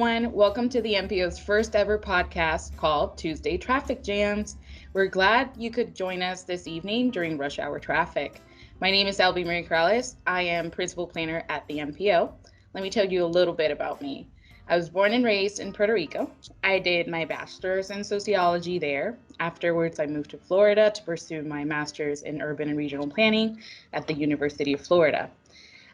everyone. Welcome to the MPO's first ever podcast called Tuesday Traffic Jams. We're glad you could join us this evening during rush hour traffic. My name is Alvimarie. I am principal planner at the MPO. Let me tell you a little bit about me. I was born and raised in Puerto Rico. I did my bachelor's in sociology there. Afterwards, I moved to Florida to pursue my master's in urban and regional planning at the University of Florida.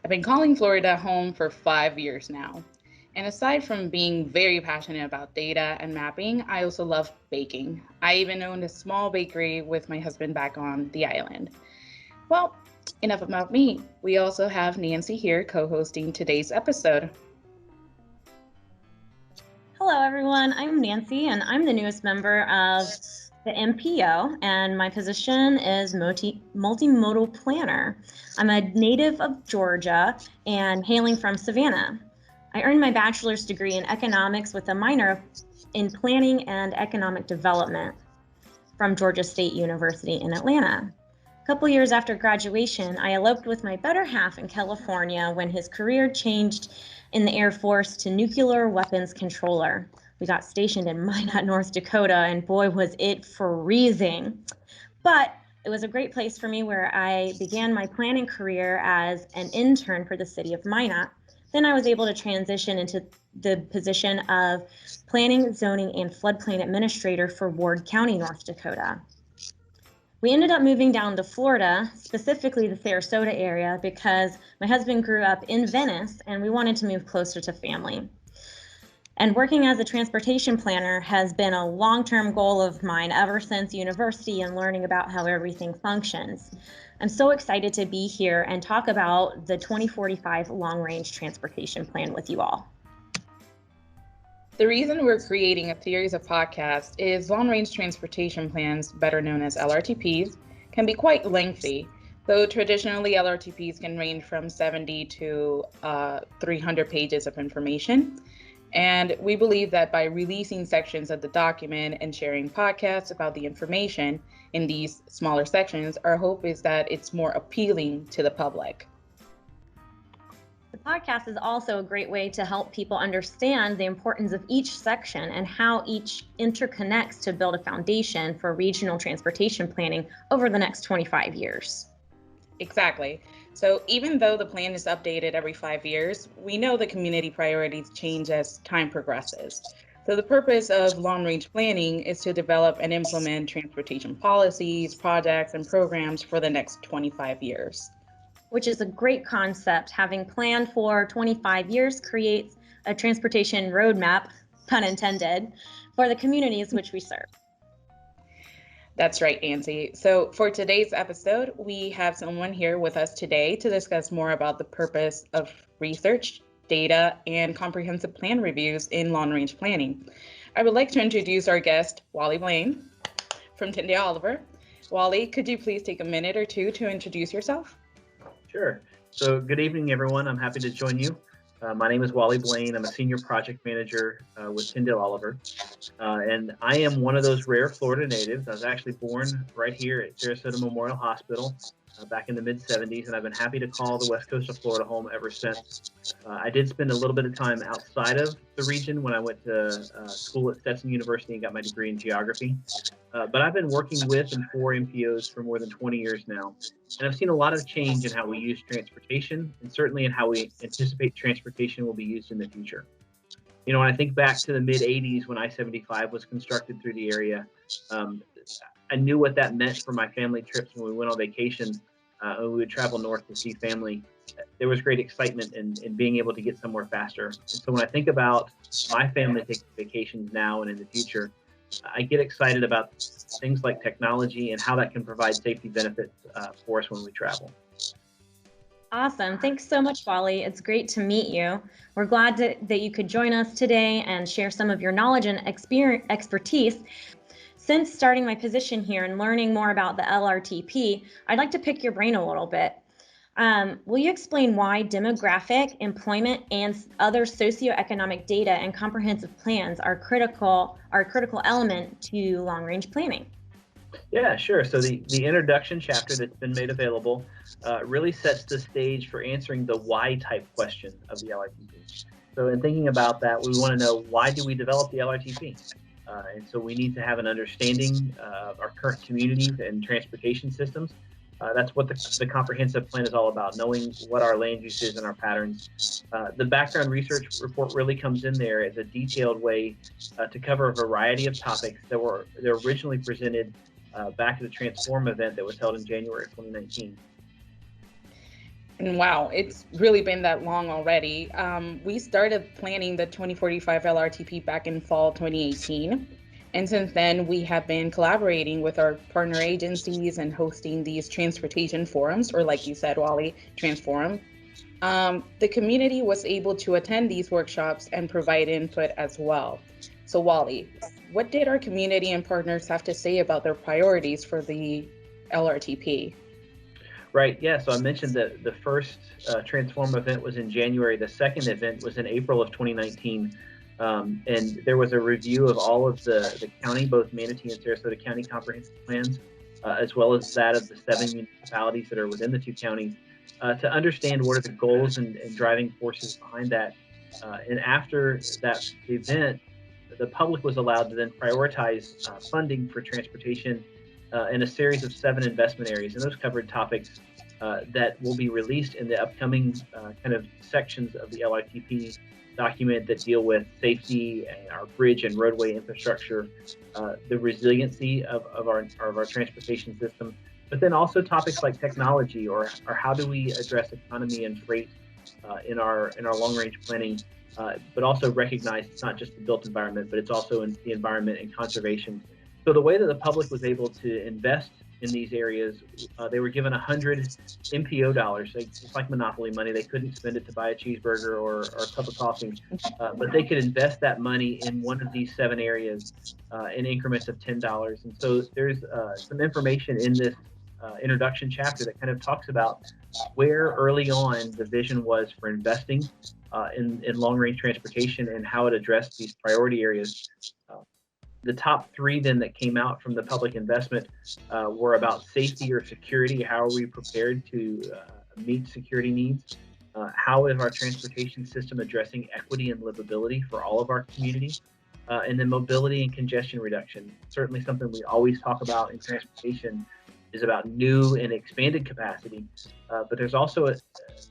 I've been calling Florida home for 5 years now. And aside from being very passionate about data and mapping, I also love baking. I even owned a small bakery with my husband back on the island. Well, enough about me. We also have Nancy here co-hosting today's episode. Hello, everyone. I'm Nancy, and I'm the newest member of the MPO, and my position is multimodal planner. I'm a native of Georgia and hailing from Savannah. I earned my bachelor's degree in economics with a minor in planning and economic development from Georgia State University in Atlanta. A couple years after graduation, I eloped with my better half in California when his career changed in the Air Force to nuclear weapons controller. We got stationed in Minot, North Dakota, and boy, was it freezing. But it was a great place for me where I began my planning career as an intern for the city of Minot. Then I was able to transition into the position of planning, zoning, and floodplain administrator for Ward County, North Dakota. We ended up moving down to Florida, specifically the Sarasota area, because my husband grew up in Venice and we wanted to move closer to family. And working as a transportation planner has been a long-term goal of mine ever since university and learning about how everything functions. I'm so excited to be here and talk about the 2045 long-range transportation plan with you all. The reason we're creating a series of podcasts is long-range transportation plans, better known as LRTPs, can be quite lengthy, though traditionally LRTPs can range from 70 to 300 pages of information. And we believe that by releasing sections of the document and sharing podcasts about the information in these smaller sections, our hope is that it's more appealing to the public. The podcast is also a great way to help people understand the importance of each section and how each interconnects to build a foundation for regional transportation planning over the next 25 years. Exactly. So even though the plan is updated every 5 years, we know the community priorities change as time progresses. So the purpose of long-range planning is to develop and implement transportation policies, projects, and programs for the next 25 years. Which is a great concept. Having planned for 25 years creates a transportation roadmap, pun intended, for the communities which we serve. That's right, Nancy. So for today's episode, we have someone here with us today to discuss more about the purpose of research, data, and comprehensive plan reviews in long-range planning. I would like to introduce our guest, Wally Blain from Tyndale Oliver. Wally, could you please take a minute or two to introduce yourself? Sure. So good evening, everyone. I'm happy to join you. My name is Wally Blain. I'm a senior project manager with Tyndale Oliver. And I am one of those rare Florida natives. I was actually born right here at Sarasota Memorial Hospital back in the mid-'70s, and I've been happy to call the west coast of Florida home ever since. I did spend a little bit of time outside of the region when I went to school at Stetson University and got my degree in geography. But I've been working with and for MPOs for more than 20 years now. And I've seen a lot of change in how we use transportation and certainly in how we anticipate transportation will be used in the future. You know, when I think back to the mid-'80s when I-75 was constructed through the area, I knew what that meant for my family trips when we went on vacation. We would travel north to see family. There was great excitement in being able to get somewhere faster. And so when I think about my family taking vacations now and in the future, I get excited about things like technology and how that can provide safety benefits for us when we travel. Awesome. Thanks so much, Wally. It's great to meet you. We're glad that you could join us today and share some of your knowledge and expertise. Since starting my position here and learning more about the LRTP, I'd like to pick your brain a little bit. Will you explain why demographic, employment, and other socioeconomic data and comprehensive plans are a critical element to long-range planning? Yeah, sure. So the introduction chapter that's been made available really sets the stage for answering the why type question of the LRTP. So in thinking about that, we want to know, why do we develop the LRTP? And so we need to have an understanding of our current communities and transportation systems. That's what the comprehensive plan is all about, knowing what our land use is and our patterns. The background research report really comes in there as a detailed way to cover a variety of topics that were originally presented back at the Transform event that was held in January of 2019. And wow, it's really been that long already. We started planning the 2045 LRTP back in fall 2018. And since then, we have been collaborating with our partner agencies and hosting these transportation forums, or like you said, Wally, Transforum. The community was able to attend these workshops and provide input as well. So Wally, what did our community and partners have to say about their priorities for the LRTP? Right, yeah, so I mentioned that the first Transform event was in January. The second event was in April of 2019. And there was a review of all of the county, both Manatee and Sarasota County comprehensive plans, as well as that of the 7 municipalities that are within the 2 counties, to understand what are the goals and driving forces behind that. And after that event, the public was allowed to then prioritize funding for transportation in a series of 7 investment areas. And those covered topics that will be released in the upcoming kind of sections of the LRTP document that deal with safety and our bridge and roadway infrastructure, the resiliency of our transportation system, but then also topics like technology or how do we address economy and freight in our long range planning, but also recognize it's not just the built environment, but it's also in the environment and conservation. So the way that the public was able to invest in these areas, they were given 100 MPO dollars, just like Monopoly money. They couldn't spend it to buy a cheeseburger or a cup of coffee, but they could invest that money in one of these 7 areas in increments of $10. And so there's some information in this introduction chapter that kind of talks about where early on the vision was for investing in long-range transportation and how it addressed these priority areas. The top 3 then that came out from the public investment were about safety or security. How are we prepared to meet security needs? How is our transportation system addressing equity and livability for all of our communities? And then mobility and congestion reduction. Certainly something we always talk about in transportation is about new and expanded capacity. But there's also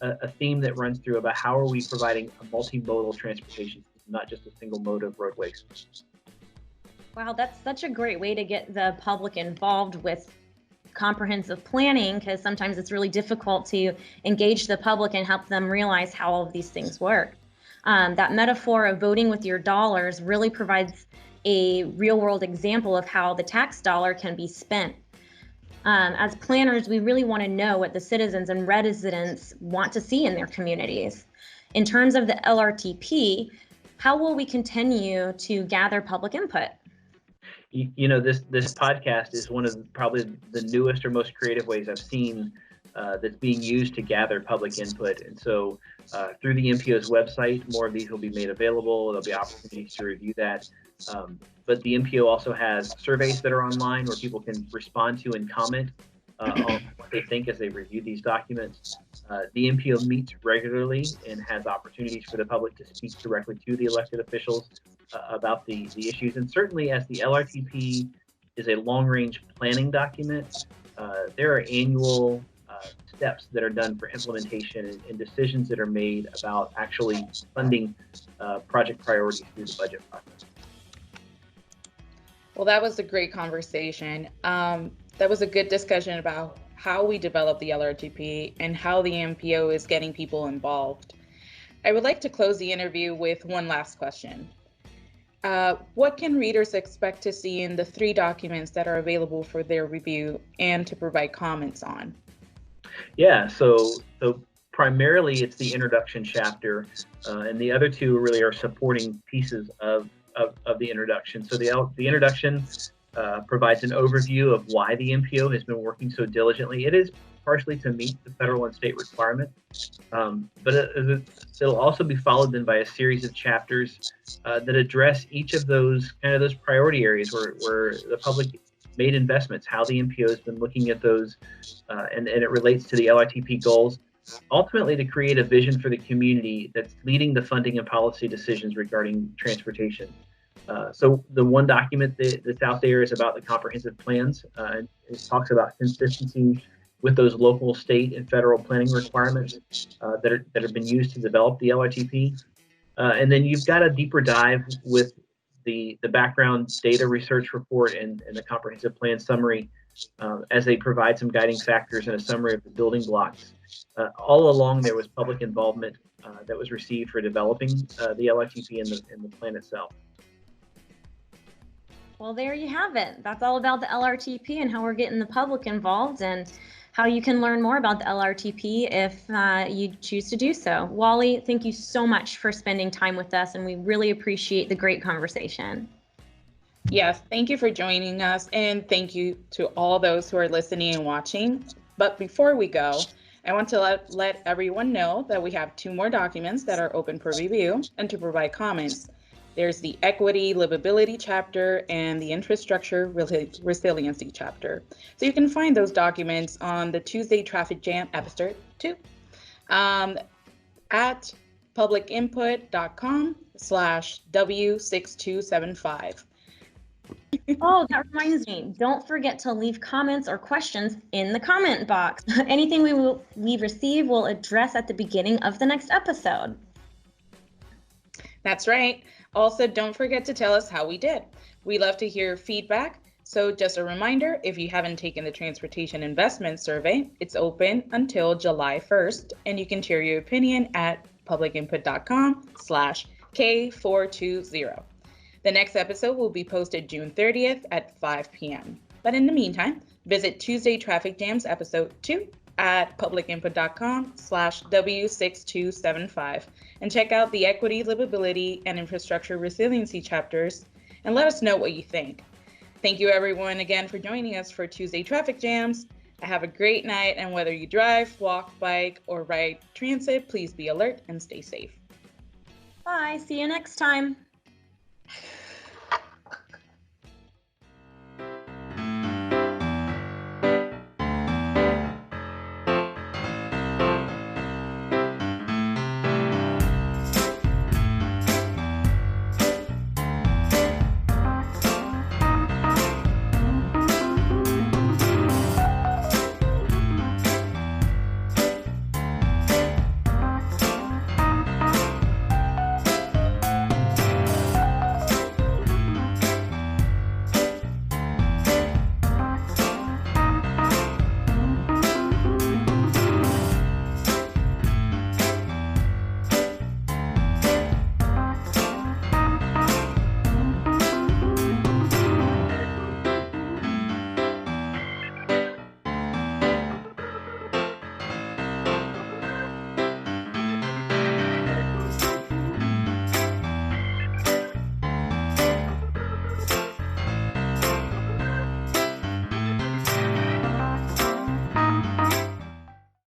a theme that runs through about how are we providing a multimodal transportation system, not just a single mode of roadways. Wow, that's such a great way to get the public involved with comprehensive planning, because sometimes it's really difficult to engage the public and help them realize how all of these things work. That metaphor of voting with your dollars really provides a real world example of how the tax dollar can be spent. As planners, we really want to know what the citizens and residents want to see in their communities. In terms of the LRTP, how will we continue to gather public input? You know, this podcast is one of probably the newest or most creative ways I've seen that's being used to gather public input. And so through the MPO's website, more of these will be made available. There'll be opportunities to review that. But the MPO also has surveys that are online where people can respond to and comment on what they think as they review these documents. The MPO meets regularly and has opportunities for the public to speak directly to the elected officials about the issues. And certainly as the LRTP is a long-range planning document, there are annual steps that are done for implementation and decisions that are made about actually funding project priorities through the budget process. Well, that was a great conversation. That was a good discussion about how we develop the LRTP and how the MPO is getting people involved. I would like to close the interview with one last question. What can readers expect to see in the 3 documents that are available for their review and to provide comments on? Yeah, so primarily it's the introduction chapter, and the other 2 really are supporting pieces of the introduction. So the introduction provides an overview of why the MPO has been working so diligently. It is partially to meet the federal and state requirements, but it'll also be followed then by a series of chapters that address each of those priority areas where the public made investments, how the MPO has been looking at those, and it relates to the LRTP goals. ultimately to create a vision for the community that's leading the funding and policy decisions regarding transportation. So the one document that's out there is about the comprehensive plans. And it talks about consistency with those local, state, and federal planning requirements that have been used to develop the LRTP. And then you've got a deeper dive with the background data research report and the comprehensive plan summary as they provide some guiding factors and a summary of the building blocks. All along, there was public involvement that was received for developing the LRTP and the plan itself. Well, there you have it. That's all about the LRTP and how we're getting the public involved and how you can learn more about the LRTP if you choose to do so. Wally, thank you so much for spending time with us, and we really appreciate the great conversation. Yes, thank you for joining us, and thank you to all those who are listening and watching. But before we go, I want to let everyone know that we have 2 more documents that are open for review and to provide comments. There's the Equity Livability Chapter and the Infrastructure Resiliency Chapter. So you can find those documents on the Tuesday Traffic Jam episode 2 at publicinput.com/W6275. Oh, that reminds me. Don't forget to leave comments or questions in the comment box. Anything we receive, we'll address at the beginning of the next episode. That's right. Also, don't forget to tell us how we did. We love to hear feedback. So just a reminder, if you haven't taken the Transportation Investment Survey, it's open until July 1st, and you can share your opinion at publicinput.com/K420. The next episode will be posted June 30th at 5 p.m. But in the meantime, visit Tuesday Traffic Jams episode 2 at publicinput.com/W6275 and check out the Equity, Livability, and Infrastructure Resiliency chapters and let us know what you think. Thank you everyone again for joining us for Tuesday Traffic Jams. Have a great night, and whether you drive, walk, bike, or ride transit, please be alert and stay safe. Bye, see you next time.